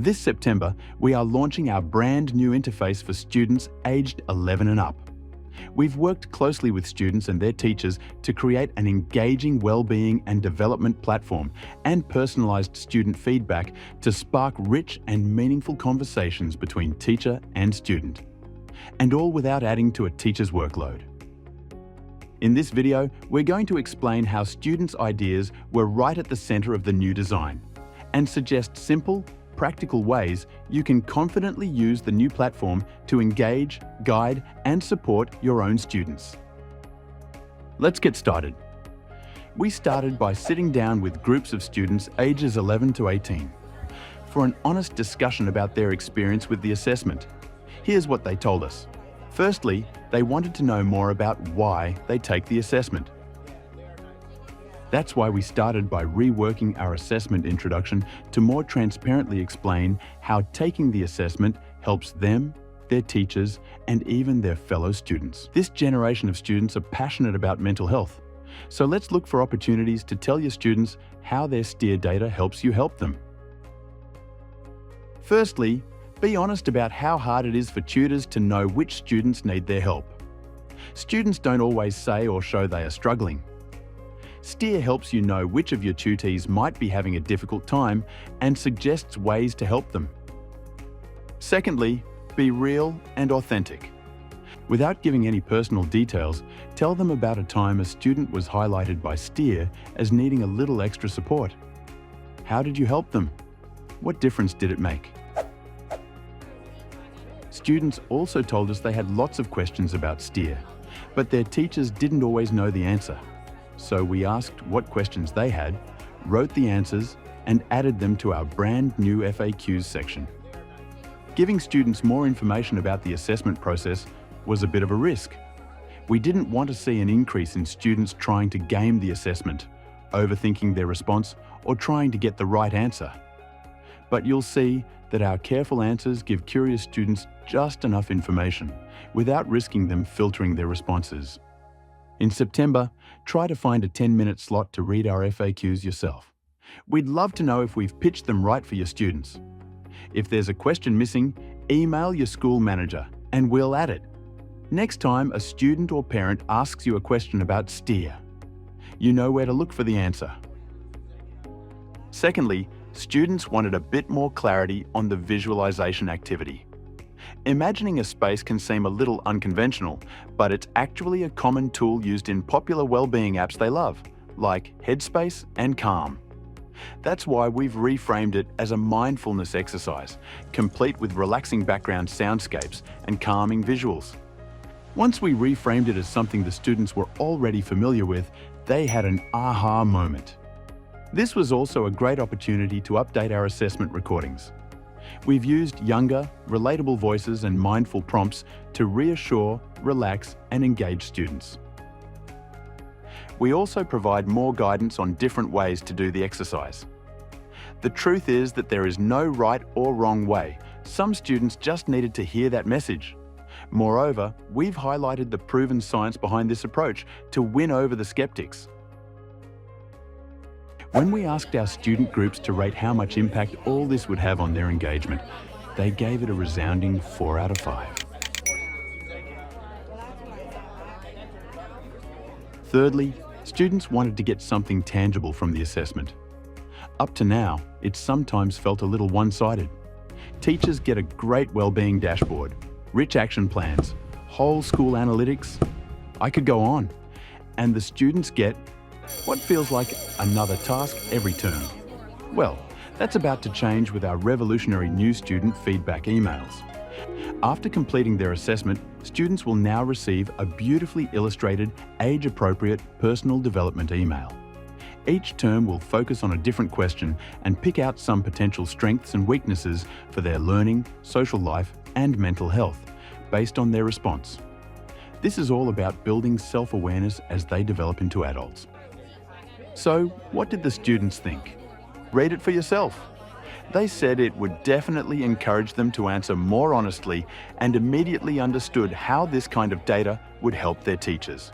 This September, we are launching our brand new interface for students aged 11 and up. We've worked closely with students and their teachers to create an engaging wellbeing and development platform and personalised student feedback to spark rich and meaningful conversations between teacher and student. And all without adding to a teacher's workload. In this video, we're going to explain how students' ideas were right at the centre of the new design and suggest simple, practical ways you can confidently use the new platform to engage, guide, and support your own students. Let's get started. We started by sitting down with groups of students ages 11 to 18 for an honest discussion about their experience with the assessment. Here's what they told us. Firstly, they wanted to know more about why they take the assessment. That's why we started by reworking our assessment introduction to more transparently explain how taking the assessment helps them, their teachers, and even their fellow students. This generation of students are passionate about mental health, so let's look for opportunities to tell your students how their STEER data helps you help them. Firstly, be honest about how hard it is for tutors to know which students need their help. Students don't always say or show they are struggling. STEER helps you know which of your tutees might be having a difficult time and suggests ways to help them. Secondly, be real and authentic. Without giving any personal details, tell them about a time a student was highlighted by STEER as needing a little extra support. How did you help them? What difference did it make? Students also told us they had lots of questions about STEER, but their teachers didn't always know the answer. So we asked what questions they had, wrote the answers, and added them to our brand new FAQs section. Giving students more information about the assessment process was a bit of a risk. We didn't want to see an increase in students trying to game the assessment, overthinking their response, or trying to get the right answer. But you'll see that our careful answers give curious students just enough information without risking them filtering their responses. In September, try to find a 10-minute slot to read our FAQs yourself. We'd love to know if we've pitched them right for your students. If there's a question missing, email your school manager and we'll add it. Next time a student or parent asks you a question about STEER, you know where to look for the answer. Secondly, students wanted a bit more clarity on the visualization activity. Imagining a space can seem a little unconventional, but it's actually a common tool used in popular wellbeing apps they love, like Headspace and Calm. That's why we've reframed it as a mindfulness exercise, complete with relaxing background soundscapes and calming visuals. Once we reframed it as something the students were already familiar with, they had an aha moment. This was also a great opportunity to update our assessment recordings. We've used younger, relatable voices and mindful prompts to reassure, relax, and engage students. We also provide more guidance on different ways to do the exercise. The truth is that there is no right or wrong way. Some students just needed to hear that message. Moreover, we've highlighted the proven science behind this approach to win over the skeptics. When we asked our student groups to rate how much impact all this would have on their engagement, they gave it a resounding 4 out of 5. Thirdly, students wanted to get something tangible from the assessment. Up to now, it's sometimes felt a little one-sided. Teachers get a great wellbeing dashboard, rich action plans, whole school analytics. I could go on. And the students get what feels like another task every term. Well, that's about to change with our revolutionary new student feedback emails. After completing their assessment, students will now receive a beautifully illustrated, age-appropriate personal development email. Each term will focus on a different question and pick out some potential strengths and weaknesses for their learning, social life, and mental health, based on their response. This is all about building self-awareness as they develop into adults. So, what did the students think? Read it for yourself. They said it would definitely encourage them to answer more honestly and immediately understood how this kind of data would help their teachers.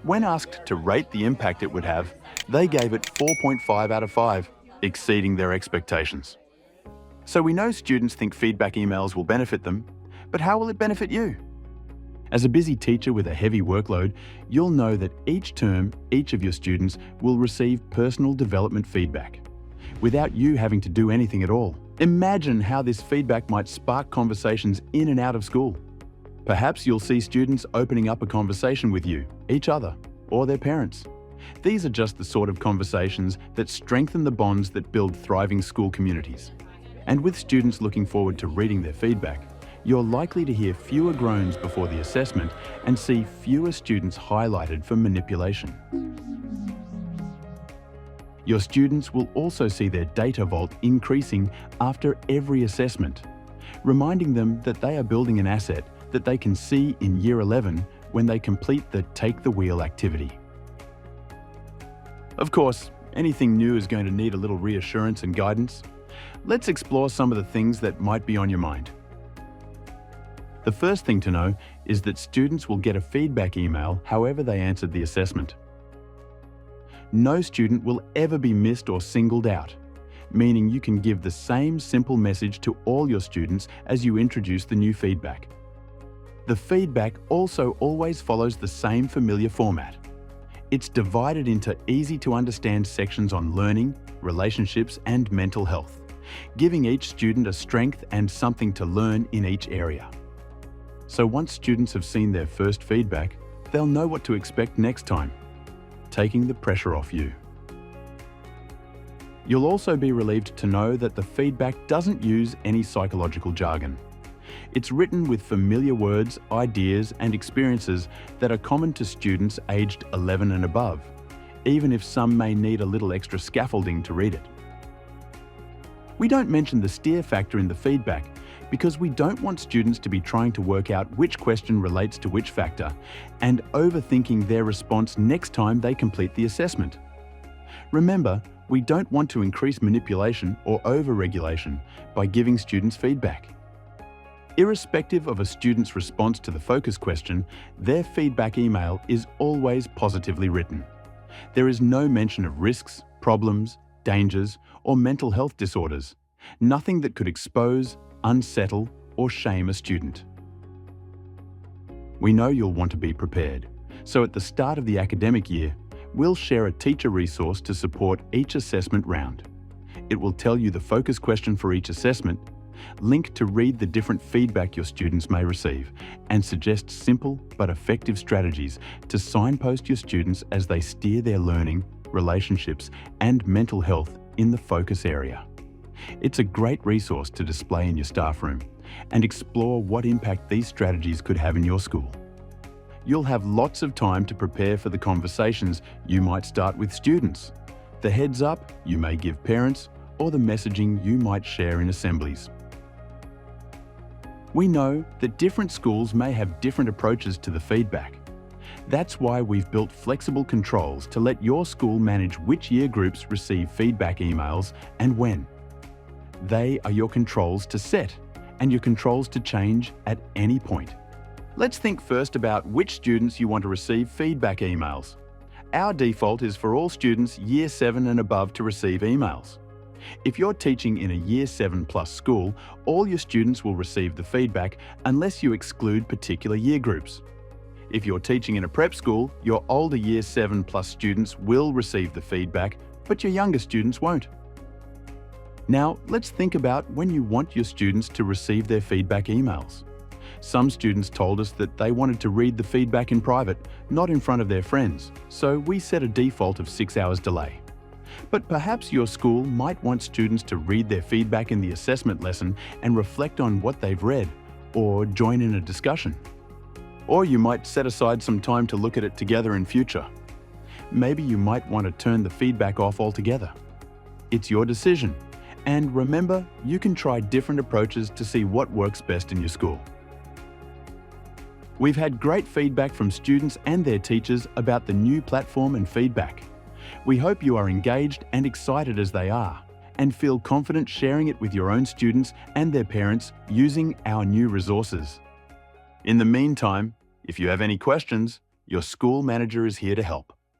When asked to rate the impact it would have, they gave it 4.5 out of 5, exceeding their expectations. So we know students think feedback emails will benefit them, but how will it benefit you? As a busy teacher with a heavy workload, you'll know that each term, each of your students will receive personal development feedback, without you having to do anything at all. Imagine how this feedback might spark conversations in and out of school. Perhaps you'll see students opening up a conversation with you, each other, or their parents. These are just the sort of conversations that strengthen the bonds that build thriving school communities. And with students looking forward to reading their feedback, you're likely to hear fewer groans before the assessment and see fewer students highlighted for manipulation. Your students will also see their data vault increasing after every assessment, reminding them that they are building an asset that they can see in Year 11 when they complete the Take the Wheel activity. Of course, anything new is going to need a little reassurance and guidance. Let's explore some of the things that might be on your mind. The first thing to know is that students will get a feedback email however they answered the assessment. No student will ever be missed or singled out, meaning you can give the same simple message to all your students as you introduce the new feedback. The feedback also always follows the same familiar format. It's divided into easy-to-understand sections on learning, relationships, and mental health, giving each student a strength and something to learn in each area. So once students have seen their first feedback, they'll know what to expect next time, taking the pressure off you. You'll also be relieved to know that the feedback doesn't use any psychological jargon. It's written with familiar words, ideas, and experiences that are common to students aged 11 and above, even if some may need a little extra scaffolding to read it. We don't mention the steer factor in the feedback because we don't want students to be trying to work out which question relates to which factor and overthinking their response next time they complete the assessment. Remember, we don't want to increase manipulation or over-regulation by giving students feedback. Irrespective of a student's response to the focus question, their feedback email is always positively written. There is no mention of risks, problems, dangers, or mental health disorders. Nothing that could expose, unsettle, or shame a student. We know you'll want to be prepared, so at the start of the academic year, we'll share a teacher resource to support each assessment round. It will tell you the focus question for each assessment, link to read the different feedback your students may receive, and suggest simple but effective strategies to signpost your students as they steer their learning, relationships, and mental health in the focus area. It's a great resource to display in your staff room and explore what impact these strategies could have in your school. You'll have lots of time to prepare for the conversations you might start with students, the heads up you may give parents, or the messaging you might share in assemblies. We know that different schools may have different approaches to the feedback. That's why we've built flexible controls to let your school manage which year groups receive feedback emails and when. They are your controls to set and your controls to change at any point. Let's think first about which students you want to receive feedback emails. Our default is for all students Year 7 and above to receive emails. If you're teaching in a Year 7 plus school, all your students will receive the feedback unless you exclude particular year groups. If you're teaching in a prep school, your older Year 7 plus students will receive the feedback, but your younger students won't. Now, let's think about when you want your students to receive their feedback emails. Some students told us that they wanted to read the feedback in private, not in front of their friends, so we set a default of 6 hours delay. But perhaps your school might want students to read their feedback in the assessment lesson and reflect on what they've read, or join in a discussion. Or you might set aside some time to look at it together in future. Maybe you might want to turn the feedback off altogether. It's your decision. And remember, you can try different approaches to see what works best in your school. We've had great feedback from students and their teachers about the new platform and feedback. We hope you are engaged and excited as they are, and feel confident sharing it with your own students and their parents using our new resources. In the meantime, if you have any questions, your school manager is here to help.